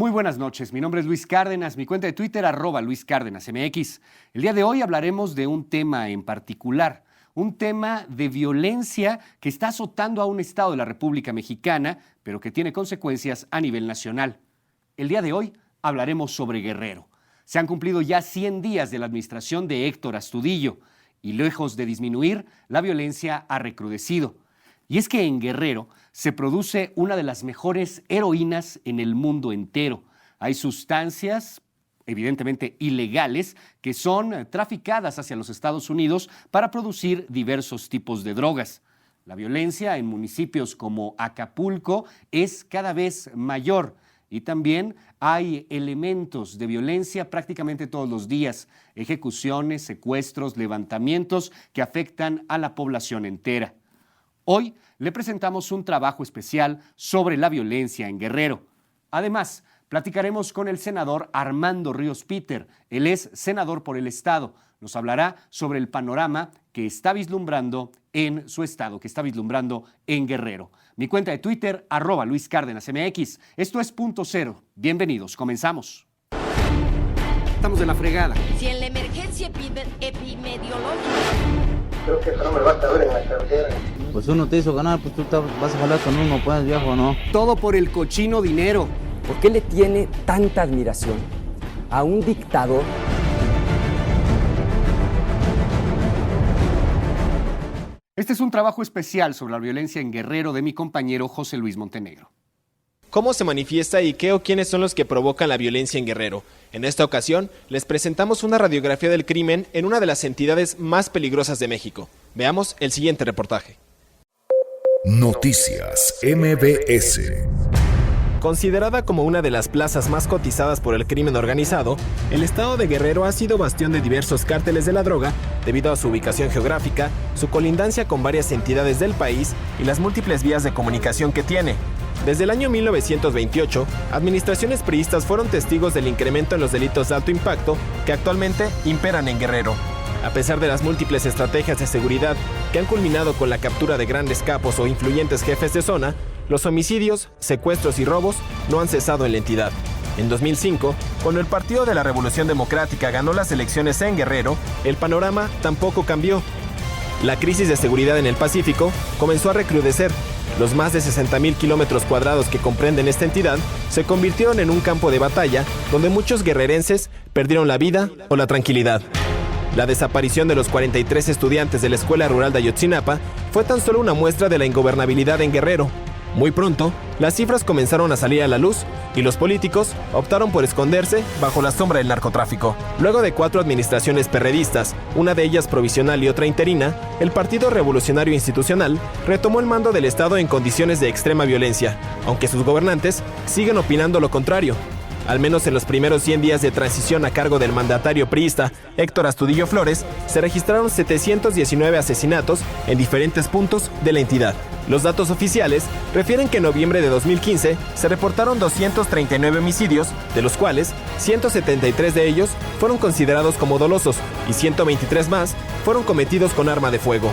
Muy buenas noches, mi nombre es Luis Cárdenas, mi cuenta de Twitter @LuisCárdenasMX. El día de hoy hablaremos de un tema en particular, un tema de violencia que está azotando a un estado de la República Mexicana, pero que tiene consecuencias a nivel nacional. El día de hoy hablaremos sobre Guerrero. Se han cumplido ya 100 días de la administración de Héctor Astudillo y lejos de disminuir, la violencia ha recrudecido. Y es que en Guerrero se produce una de las mejores heroínas en el mundo entero. Hay sustancias, evidentemente ilegales, que son traficadas hacia los Estados Unidos para producir diversos tipos de drogas. La violencia en municipios como Acapulco es cada vez mayor y también hay elementos de violencia prácticamente todos los días, ejecuciones, secuestros, levantamientos que afectan a la población entera. Hoy le presentamos un trabajo especial sobre la violencia en Guerrero. Además, platicaremos con el senador Armando Ríos Peter. Él es senador por el estado. Nos hablará sobre el panorama que está vislumbrando en su estado, que está vislumbrando en Guerrero. Mi cuenta de Twitter, @LuisCárdenasMX. Esto es Punto Cero. Bienvenidos, comenzamos. Estamos en la fregada. Si en la emergencia epidemiológica... Creo que eso no me va a caber en la cartera. Pues uno te hizo ganar, pues tú vas a jalar con uno, pues viejo, ¿no? Todo por el cochino dinero. ¿Por qué le tiene tanta admiración a un dictador? Este es un trabajo especial sobre la violencia en Guerrero de mi compañero José Luis Montenegro. ¿Cómo se manifiesta y qué o quiénes son los que provocan la violencia en Guerrero? En esta ocasión, les presentamos una radiografía del crimen en una de las entidades más peligrosas de México. Veamos el siguiente reportaje. Noticias MBS. Considerada como una de las plazas más cotizadas por el crimen organizado, el estado de Guerrero ha sido bastión de diversos cárteles de la droga debido a su ubicación geográfica, su colindancia con varias entidades del país y las múltiples vías de comunicación que tiene. Desde el año 1928, administraciones priistas fueron testigos del incremento en los delitos de alto impacto que actualmente imperan en Guerrero. A pesar de las múltiples estrategias de seguridad que han culminado con la captura de grandes capos o influyentes jefes de zona, los homicidios, secuestros y robos no han cesado en la entidad. En 2005, cuando el Partido de la Revolución Democrática ganó las elecciones en Guerrero, el panorama tampoco cambió. La crisis de seguridad en el Pacífico comenzó a recrudecer. Los más de 60,000 kilómetros cuadrados que comprenden esta entidad se convirtieron en un campo de batalla donde muchos guerrerenses perdieron la vida o la tranquilidad. La desaparición de los 43 estudiantes de la Escuela Rural de Ayotzinapa fue tan solo una muestra de la ingobernabilidad en Guerrero. Muy pronto, las cifras comenzaron a salir a la luz y los políticos optaron por esconderse bajo la sombra del narcotráfico. Luego de 4 administraciones perredistas, una de ellas provisional y otra interina, el Partido Revolucionario Institucional retomó el mando del Estado en condiciones de extrema violencia, aunque sus gobernantes siguen opinando lo contrario. Al menos en los primeros 100 días de transición a cargo del mandatario priista Héctor Astudillo Flores, se registraron 719 asesinatos en diferentes puntos de la entidad. Los datos oficiales refieren que en noviembre de 2015 se reportaron 239 homicidios, de los cuales 173 de ellos fueron considerados como dolosos y 123 más fueron cometidos con arma de fuego.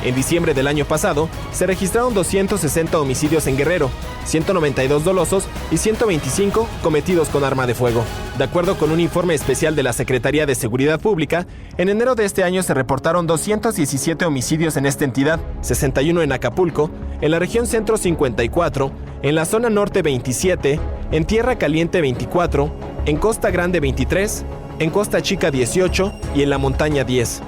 En diciembre del año pasado, se registraron 260 homicidios en Guerrero, 192 dolosos y 125 cometidos con arma de fuego. De acuerdo con un informe especial de la Secretaría de Seguridad Pública, en enero de este año se reportaron 217 homicidios en esta entidad, 61 en Acapulco, en la región centro 54, en la zona norte 27, en Tierra Caliente 24, en Costa Grande 23, en Costa Chica 18 y en la montaña 10.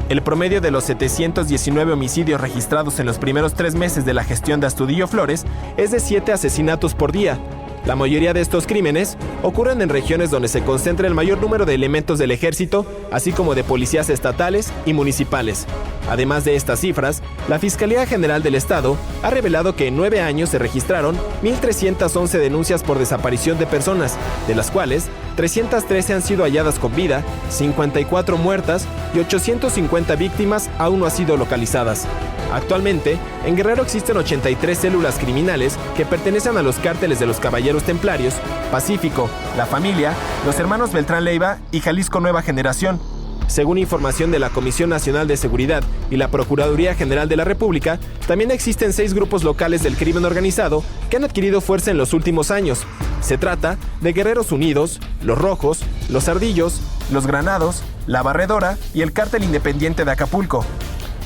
El promedio de los 719 homicidios registrados en los primeros 3 meses de la gestión de Astudillo Flores es de 7 asesinatos por día. La mayoría de estos crímenes ocurren en regiones donde se concentra el mayor número de elementos del ejército, así como de policías estatales y municipales. Además de estas cifras, la Fiscalía General del Estado ha revelado que en 9 años se registraron 1,311 denuncias por desaparición de personas, de las cuales 313 han sido halladas con vida, 54 muertas y 850 víctimas aún no han sido localizadas. Actualmente, en Guerrero existen 83 células criminales que pertenecen a los cárteles de los Caballeros Templarios, Pacífico, La Familia, los Hermanos Beltrán Leiva y Jalisco Nueva Generación. Según información de la Comisión Nacional de Seguridad y la Procuraduría General de la República, también existen 6 grupos locales del crimen organizado que han adquirido fuerza en los últimos años. Se trata de Guerreros Unidos, Los Rojos, Los Ardillos, Los Granados, La Barredora y el Cártel Independiente de Acapulco.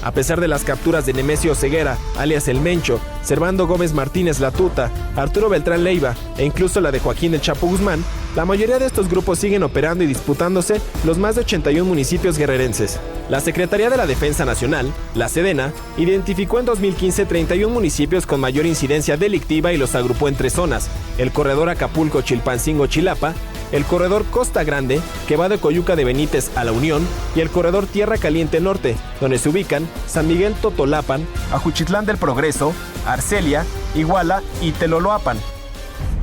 A pesar de las capturas de Nemesio Ceguera, alias El Mencho, Servando Gómez Martínez La Tuta, Arturo Beltrán Leiva e incluso la de Joaquín El Chapo Guzmán, la mayoría de estos grupos siguen operando y disputándose los más de 81 municipios guerrerenses. La Secretaría de la Defensa Nacional, la Sedena, identificó en 2015 31 municipios con mayor incidencia delictiva y los agrupó en 3 zonas: el corredor Acapulco-Chilpancingo-Chilapa, el corredor Costa Grande, que va de Coyuca de Benítez a La Unión, y el corredor Tierra Caliente Norte, donde se ubican San Miguel Totolapan, Ajuchitlán del Progreso, Arcelia, Iguala y Teloloapan.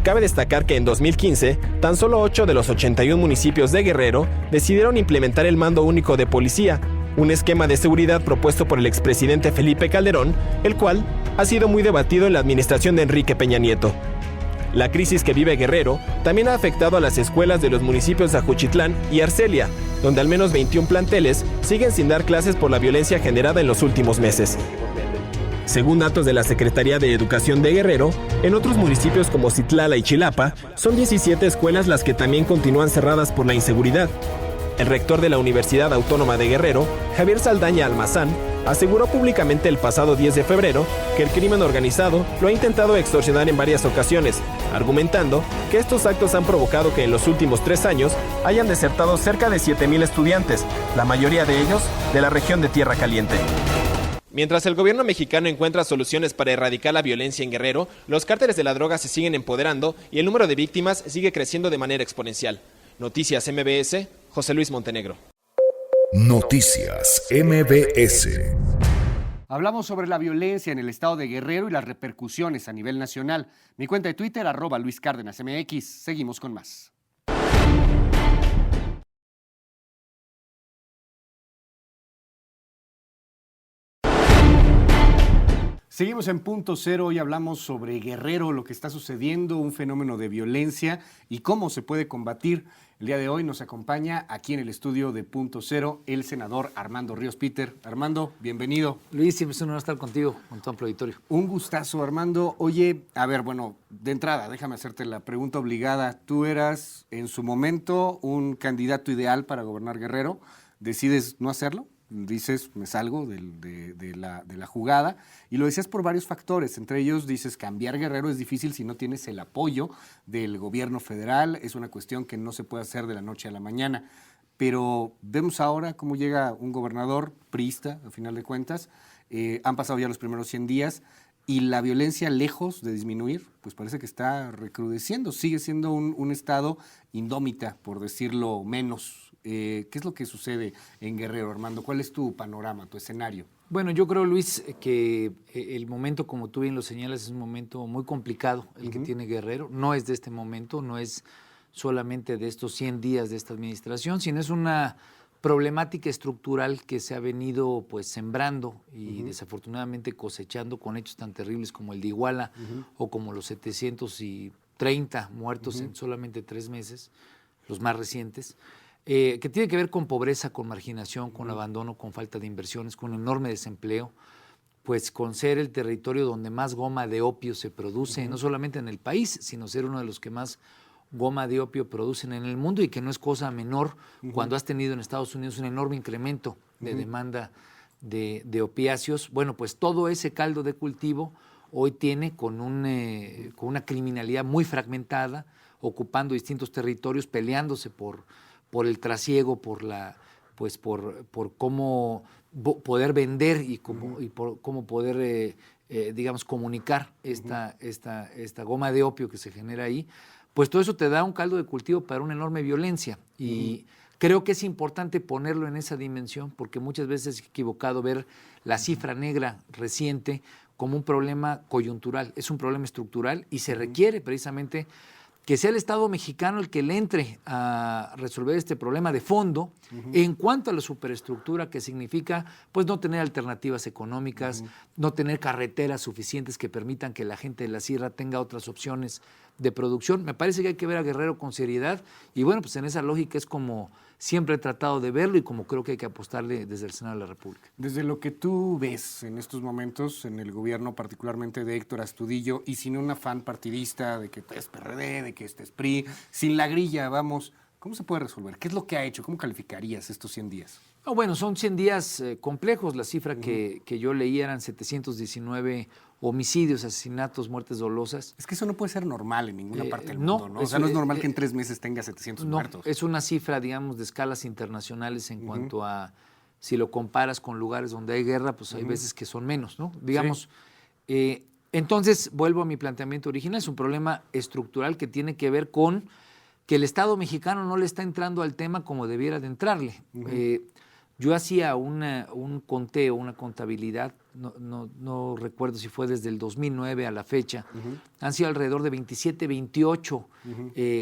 Cabe destacar que en 2015, tan solo 8 de los 81 municipios de Guerrero decidieron implementar el mando único de policía, un esquema de seguridad propuesto por el expresidente Felipe Calderón, el cual ha sido muy debatido en la administración de Enrique Peña Nieto. La crisis que vive Guerrero también ha afectado a las escuelas de los municipios de Ajuchitlán y Arcelia, donde al menos 21 planteles siguen sin dar clases por la violencia generada en los últimos meses. Según datos de la Secretaría de Educación de Guerrero, en otros municipios como Citlala y Chilapa, son 17 escuelas las que también continúan cerradas por la inseguridad. El rector de la Universidad Autónoma de Guerrero, Javier Saldaña Almazán, aseguró públicamente el pasado 10 de febrero que el crimen organizado lo ha intentado extorsionar en varias ocasiones, argumentando que estos actos han provocado que en los últimos 3 años hayan desertado cerca de 7,000 estudiantes, la mayoría de ellos de la región de Tierra Caliente. Mientras el gobierno mexicano encuentra soluciones para erradicar la violencia en Guerrero, los cárteles de la droga se siguen empoderando y el número de víctimas sigue creciendo de manera exponencial. Noticias MBS, José Luis Montenegro. Noticias MBS. Hablamos sobre la violencia en el estado de Guerrero y las repercusiones a nivel nacional. Mi cuenta de Twitter, @LuisCárdenasMX. Seguimos con más. Seguimos en Punto Cero. Hoy hablamos sobre Guerrero, lo que está sucediendo, un fenómeno de violencia y cómo se puede combatir. El día de hoy nos acompaña aquí en el estudio de Punto Cero el senador Armando Ríos Peter. Armando, bienvenido. Luis, siempre es un honor estar contigo, con tu amplio auditorio. Un gustazo, Armando. Oye, a ver, bueno, de entrada, déjame hacerte la pregunta obligada. Tú eras en su momento un candidato ideal para gobernar Guerrero. ¿Decides no hacerlo? Dices, me salgo de la jugada, y lo decías por varios factores. Entre ellos dices, cambiar Guerrero es difícil si no tienes el apoyo del gobierno federal, es una cuestión que no se puede hacer de la noche a la mañana. Pero vemos ahora cómo llega un gobernador priista, al final de cuentas. Han pasado ya los primeros 100 días y la violencia, lejos de disminuir, pues parece que está recrudeciendo. Sigue siendo un estado indómita, por decirlo menos. ¿Qué es lo que sucede en Guerrero, Armando? ¿Cuál es tu panorama, tu escenario? Bueno, yo creo, Luis, que el momento, como tú bien lo señalas, es un momento muy complicado el que tiene Guerrero. No es de este momento, no es solamente de estos 100 días de esta administración, sino es una problemática estructural que se ha venido pues sembrando y desafortunadamente cosechando con hechos tan terribles como el de Iguala o como los 730 muertos en solamente 3 meses, los más recientes. Que tiene que ver con pobreza, con marginación, con abandono, con falta de inversiones, con enorme desempleo, pues con ser el territorio donde más goma de opio se produce, no solamente en el país, sino ser uno de los que más goma de opio producen en el mundo, y que no es cosa menor cuando has tenido en Estados Unidos un enorme incremento de demanda de opiáceos. Bueno, pues todo ese caldo de cultivo hoy tiene con una criminalidad muy fragmentada, ocupando distintos territorios, peleándose por el trasiego, por cómo poder vender y por cómo poder, digamos, comunicar esta goma de opio que se genera ahí. Pues todo eso te da un caldo de cultivo para una enorme violencia. Y creo que es importante ponerlo en esa dimensión, porque muchas veces es equivocado ver la cifra negra reciente como un problema coyuntural. Es un problema estructural y se requiere precisamente que sea el Estado mexicano el que le entre a resolver este problema de fondo en cuanto a la superestructura, que significa pues no tener alternativas económicas, no tener carreteras suficientes que permitan que la gente de la sierra tenga otras opciones de producción. Me parece que hay que ver a Guerrero con seriedad y bueno, pues en esa lógica es como siempre he tratado de verlo y como creo que hay que apostarle desde el Senado de la República. Desde lo que tú ves en estos momentos en el gobierno, particularmente de Héctor Astudillo, y sin un afán partidista de que es PRD, de que este es PRI, sin la grilla, vamos, ¿cómo se puede resolver? ¿Qué es lo que ha hecho? ¿Cómo calificarías estos 100 días? No, bueno, son 100 días complejos. La cifra que yo leí eran 719 homicidios, asesinatos, muertes dolosas. Es que eso no puede ser normal en ninguna parte del no, mundo, ¿no? O sea, no es normal que en 3 meses tenga 700 No, muertos. es una cifra, digamos, de escalas internacionales en cuanto a, si lo comparas con lugares donde hay guerra, pues hay veces que son menos, ¿no? Digamos, entonces, vuelvo a mi planteamiento original, es un problema estructural que tiene que ver con que el Estado mexicano no le está entrando al tema como debiera de entrarle. Yo hacía un conteo, una contabilidad, no recuerdo si fue desde el 2009 a la fecha, han sido alrededor de 27, 28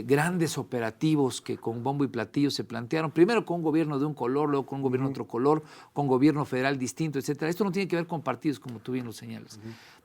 grandes operativos que con bombo y platillo se plantearon, primero con un gobierno de un color, luego con un gobierno de otro color, con gobierno federal distinto, etcétera. Esto no tiene que ver con partidos, como tú bien lo señalas.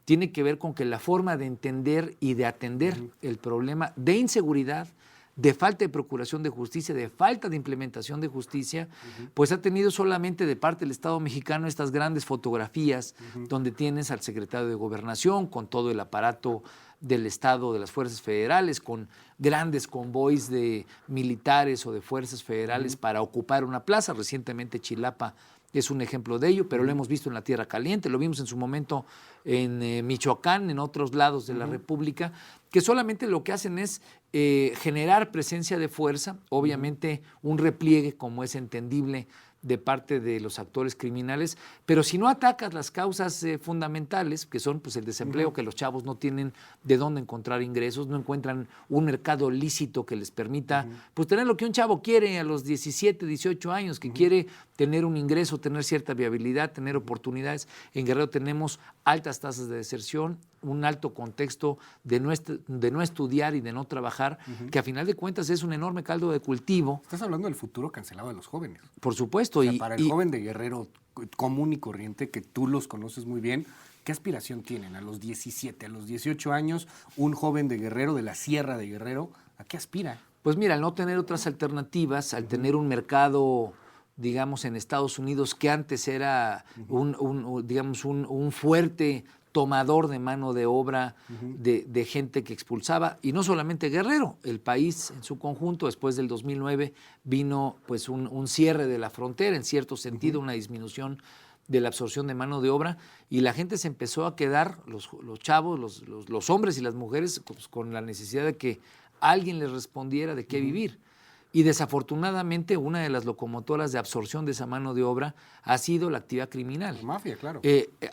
Tiene que ver con que la forma de entender y de atender el problema de inseguridad, de falta de procuración de justicia, de falta de implementación de justicia, pues ha tenido solamente de parte del Estado mexicano estas grandes fotografías donde tienes al secretario de Gobernación con todo el aparato del Estado, de las fuerzas federales, con grandes convoys de militares o de fuerzas federales para ocupar una plaza. Recientemente Chilapa es un ejemplo de ello, pero lo hemos visto en la Tierra Caliente, lo vimos en su momento en Michoacán, en otros lados de la República, que solamente lo que hacen es generar presencia de fuerza, obviamente un repliegue como es entendible de parte de los actores criminales, pero si no atacas las causas fundamentales, que son pues el desempleo, que los chavos no tienen de dónde encontrar ingresos, no encuentran un mercado lícito que les permita pues tener lo que un chavo quiere a los 17, 18 años, que quiere tener un ingreso, tener cierta viabilidad, tener oportunidades. En Guerrero tenemos altas tasas de deserción, un alto contexto de no estudiar y de no trabajar, que a final de cuentas es un enorme caldo de cultivo. Estás hablando del futuro cancelado de los jóvenes. Por supuesto. O sea, para el joven de Guerrero común y corriente, que tú los conoces muy bien, ¿qué aspiración tienen a los 17, a los 18 años, un joven de Guerrero, de la Sierra de Guerrero, ¿a qué aspira? Pues mira, al no tener otras alternativas, al tener un mercado, digamos, en Estados Unidos, que antes era un fuerte tomador de mano de obra de gente que expulsaba, y no solamente Guerrero, el país en su conjunto, después del 2009 vino pues un cierre de la frontera, en cierto sentido una disminución de la absorción de mano de obra, y la gente se empezó a quedar, los chavos, los hombres y las mujeres, pues, con la necesidad de que alguien les respondiera de qué vivir. Y desafortunadamente una de las locomotoras de absorción de esa mano de obra ha sido la actividad criminal. La mafia, claro.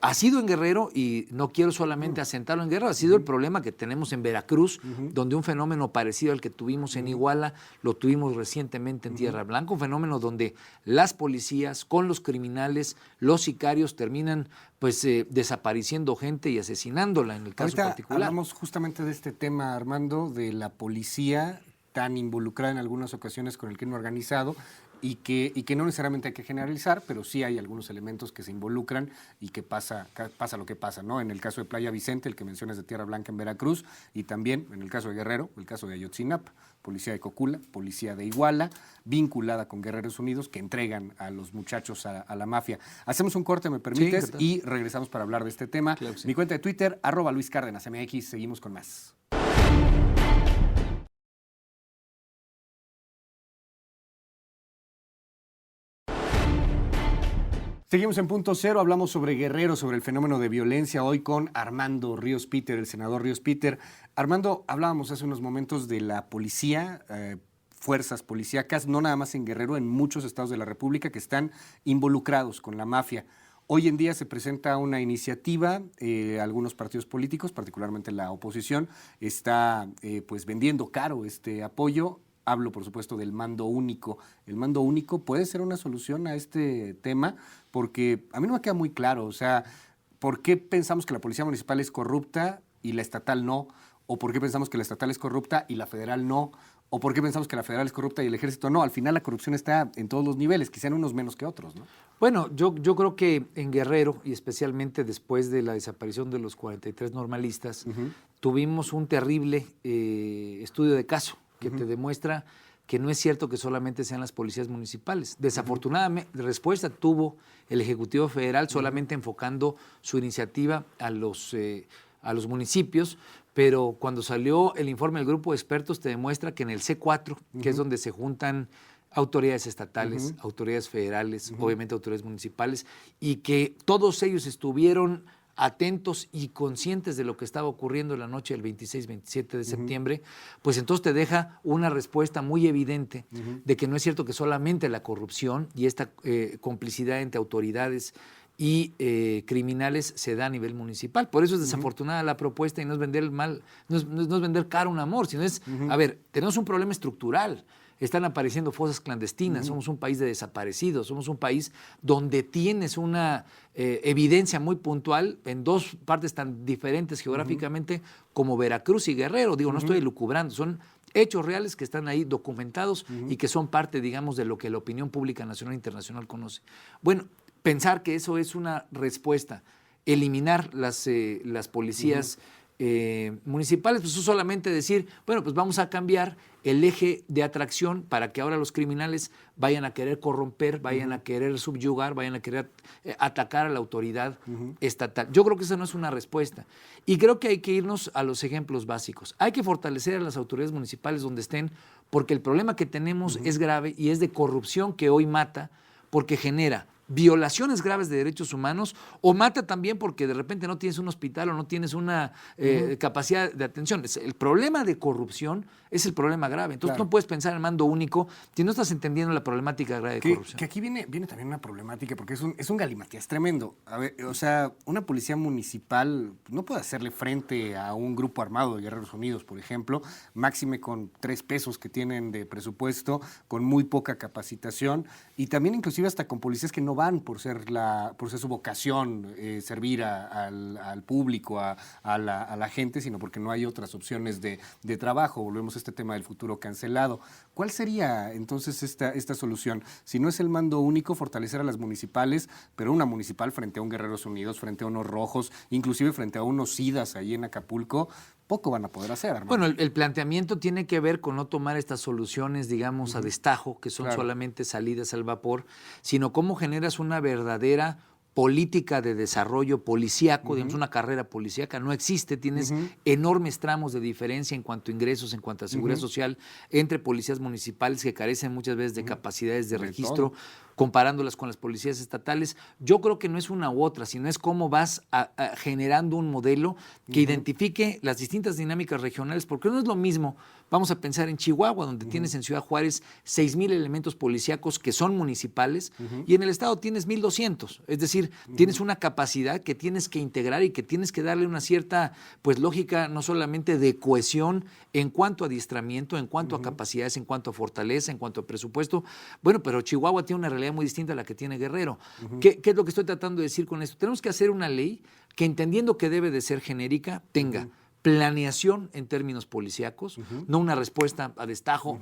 Ha sido en Guerrero, y no quiero solamente asentarlo en Guerrero, ha sido el problema que tenemos en Veracruz, donde un fenómeno parecido al que tuvimos en Iguala, lo tuvimos recientemente en Tierra Blanca, un fenómeno donde las policías con los criminales, los sicarios terminan pues desapareciendo gente y asesinándola en el caso Ahorita particular. hablamos justamente de este tema, Armando, de la policía tan involucrada en algunas ocasiones con el crimen organizado y que no necesariamente hay que generalizar, pero sí hay algunos elementos que se involucran y que pasa lo que pasa, ¿no? En el caso de Playa Vicente, el que mencionas de Tierra Blanca en Veracruz, y también en el caso de Guerrero, el caso de Ayotzinapa, policía de Cocula, policía de Iguala, vinculada con Guerreros Unidos, que entregan a los muchachos a la mafia. Hacemos un corte, ¿me permites? Sí, y regresamos para hablar de este tema. Claro que sí. Mi cuenta de Twitter, @LuisCárdenasMX, seguimos con más. Seguimos en Punto Cero, hablamos sobre Guerrero, sobre el fenómeno de violencia, hoy con Armando Ríos Peter, el senador Ríos Peter. Armando, hablábamos hace unos momentos de la policía, fuerzas policíacas, no nada más en Guerrero, en muchos estados de la República que están involucrados con la mafia. Hoy en día se presenta una iniciativa, algunos partidos políticos, particularmente la oposición, está pues vendiendo caro este apoyo. Hablo, por supuesto, del mando único. ¿El mando único puede ser una solución a este tema? Porque a mí no me queda muy claro. O sea, ¿por qué pensamos que la policía municipal es corrupta y la estatal no? ¿O por qué pensamos que la estatal es corrupta y la federal no? ¿O por qué pensamos que la federal es corrupta y el ejército no? Al final la corrupción está en todos los niveles, quizá en unos menos que otros, ¿no? Bueno, yo creo que en Guerrero, y especialmente después de la desaparición de los 43 normalistas, tuvimos un terrible estudio de caso que te demuestra que no es cierto que solamente sean las policías municipales. Desafortunadamente, respuesta tuvo el Ejecutivo Federal solamente enfocando su iniciativa a los municipios, pero cuando salió el informe del grupo de expertos te demuestra que en el C4, que es donde se juntan autoridades estatales, autoridades federales, obviamente autoridades municipales, y que todos ellos estuvieron atentos y conscientes de lo que estaba ocurriendo en la noche del 26-27 de septiembre, pues entonces te deja una respuesta muy evidente de que no es cierto que solamente la corrupción y esta complicidad entre autoridades y criminales se da a nivel municipal. Por eso es desafortunada la propuesta y no es vender el mal, no es vender caro un amor, sino es, a ver, tenemos un problema estructural. Están apareciendo fosas clandestinas, somos un país de desaparecidos, somos un país donde tienes una evidencia muy puntual en dos partes tan diferentes geográficamente como Veracruz y Guerrero. Digo, no estoy elucubrando, son hechos reales que están ahí documentados y que son parte, digamos, de lo que la opinión pública nacional e internacional conoce. Bueno, pensar que eso es una respuesta, eliminar las policías municipales, pues eso solamente decir, bueno, pues vamos a cambiar el eje de atracción para que ahora los criminales vayan a querer corromper, vayan a querer subyugar, vayan a querer atacar a la autoridad estatal. Yo creo que esa no es una respuesta. Y creo que hay que irnos a los ejemplos básicos. Hay que fortalecer a las autoridades municipales donde estén, porque el problema que tenemos es grave y es de corrupción que hoy mata, porque genera violaciones graves de derechos humanos o mata también porque de repente no tienes un hospital o no tienes una capacidad de atención. El problema de corrupción es el problema grave. Entonces no puedes pensar en mando único si no estás entendiendo la problemática grave de corrupción. Que aquí viene también una problemática porque es un galimatías tremendo. A ver, o sea, una policía municipal no puede hacerle frente a un grupo armado de Guerreros Unidos, por ejemplo, máxime con 3 pesos que tienen de presupuesto, con muy poca capacitación y también inclusive hasta con policías que no van por ser su vocación servir al público, a la gente, sino porque no hay otras opciones de trabajo. Volvemos a este tema del futuro cancelado. ¿Cuál sería entonces esta solución? Si no es el mando único, fortalecer a las municipales, pero una municipal frente a un Guerreros Unidos, frente a unos Rojos, inclusive frente a unos SIDAs ahí en Acapulco, poco van a poder hacer, hermano. Bueno, el planteamiento tiene que ver con no tomar estas soluciones, digamos, a destajo, que son solamente salidas al vapor, sino cómo generas una verdadera política de desarrollo policíaco, digamos, una carrera policíaca, no existe, tienes enormes tramos de diferencia en cuanto a ingresos, en cuanto a seguridad social, entre policías municipales que carecen muchas veces de capacidades de registro, comparándolas con las policías estatales. Yo creo que no es una u otra, sino es cómo vas generando un modelo que identifique las distintas dinámicas regionales, porque no es lo mismo, vamos a pensar en Chihuahua, donde tienes en Ciudad Juárez 6,000 elementos policíacos que son municipales, y en el estado tienes 1,200, es decir, tienes una capacidad que tienes que integrar y que tienes que darle una cierta, pues, lógica, no solamente de cohesión en cuanto a adiestramiento, en cuanto a capacidades, en cuanto a fortaleza, en cuanto a presupuesto. Bueno, pero Chihuahua tiene una realidad muy distinta a la que tiene Guerrero. ¿Qué es lo que estoy tratando de decir con esto? Tenemos que hacer una ley que, entendiendo que debe de ser genérica, tenga planeación en términos policíacos, no una respuesta a destajo,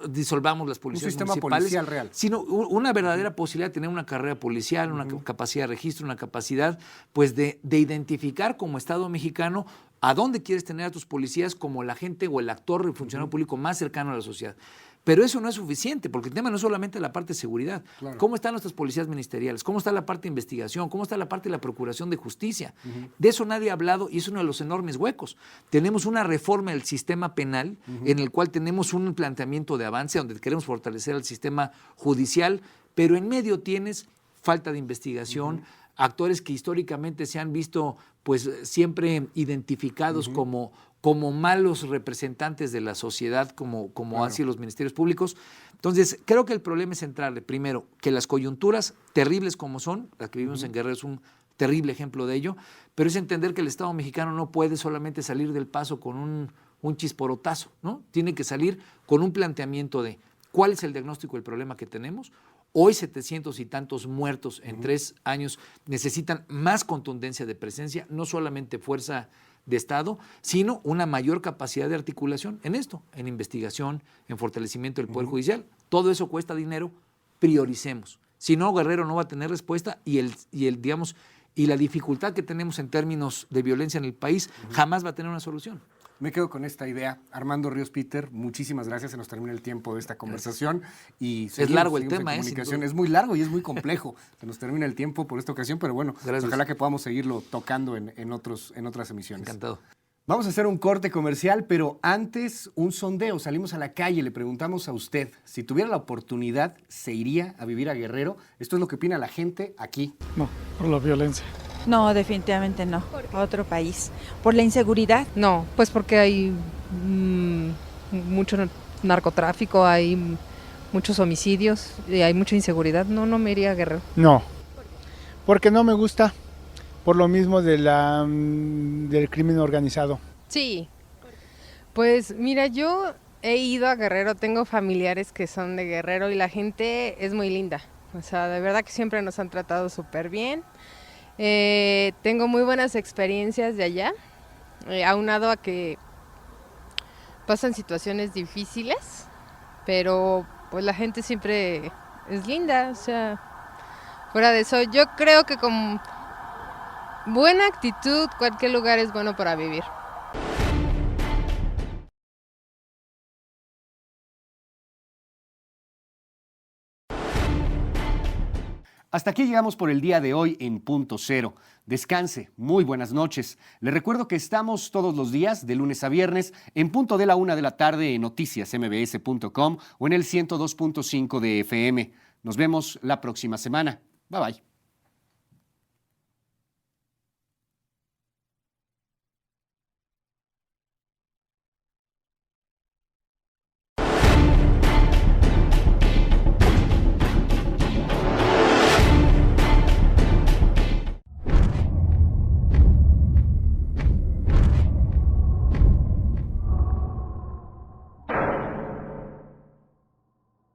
disolvamos las policías municipales. Un sistema municipales, policial real. Sino una verdadera posibilidad de tener una carrera policial, una capacidad de registro, una capacidad, pues, de identificar como Estado mexicano a dónde quieres tener a tus policías como la gente o el actor, el funcionario público más cercano a la sociedad. Pero eso no es suficiente, porque el tema no es solamente la parte de seguridad. ¿Cómo están nuestras policías ministeriales? ¿Cómo está la parte de investigación? ¿Cómo está la parte de la procuración de justicia? De eso nadie ha hablado y es uno de los enormes huecos. Tenemos una reforma del sistema penal en el cual tenemos un planteamiento de avance donde queremos fortalecer el sistema judicial, pero en medio tienes falta de investigación, actores que históricamente se han visto, pues, siempre identificados como malos representantes de la sociedad, como han sido los ministerios públicos. Entonces, creo que el problema es central, primero, que las coyunturas terribles como son, las que vivimos en Guerrero es un terrible ejemplo de ello, pero es entender que el Estado mexicano no puede solamente salir del paso con un chisporotazo, ¿no? Tiene que salir con un planteamiento de cuál es el diagnóstico del problema que tenemos. Hoy 700 y tantos muertos en 3 años necesitan más contundencia de presencia, no solamente fuerza de Estado, sino una mayor capacidad de articulación en esto, en investigación, en fortalecimiento del Poder Judicial. Todo eso cuesta dinero, prioricemos. Si no, Guerrero no va a tener respuesta y digamos, y la dificultad que tenemos en términos de violencia en el país jamás va a tener una solución. Me quedo con esta idea. Armando Ríos Peter, muchísimas gracias. Se nos termina el tiempo de esta conversación. Y largo el seguimos tema, en comunicación. Es muy largo y es muy complejo. Se nos termina el tiempo por esta ocasión, pero bueno, Gracias. ojalá que podamos seguirlo tocando en otras emisiones. Encantado. Vamos a hacer un corte comercial, pero antes un sondeo. Salimos a la calle, le preguntamos a usted, si tuviera la oportunidad, ¿se iría a vivir a Guerrero? Esto es lo que opina la gente aquí. No, por la violencia. No, definitivamente no. A otro país. ¿Por la inseguridad? No, pues porque hay mucho narcotráfico, hay muchos homicidios y hay mucha inseguridad. No, no me iría a Guerrero. No, porque no me gusta, por lo mismo del crimen organizado. Sí, pues mira, yo he ido a Guerrero, tengo familiares que son de Guerrero y la gente es muy linda. O sea, de verdad que siempre nos han tratado súper bien. Tengo muy buenas experiencias de allá, aunado a que pasan situaciones difíciles, pero pues la gente siempre es linda, o sea, fuera de eso, yo creo que con buena actitud cualquier lugar es bueno para vivir. Hasta aquí llegamos por el día de hoy en Punto Cero. Descanse, muy buenas noches. Le recuerdo que estamos todos los días, de lunes a viernes, en punto de la 1 de la tarde en noticiasmbs.com o en el 102.5 de FM. Nos vemos la próxima semana. Bye bye.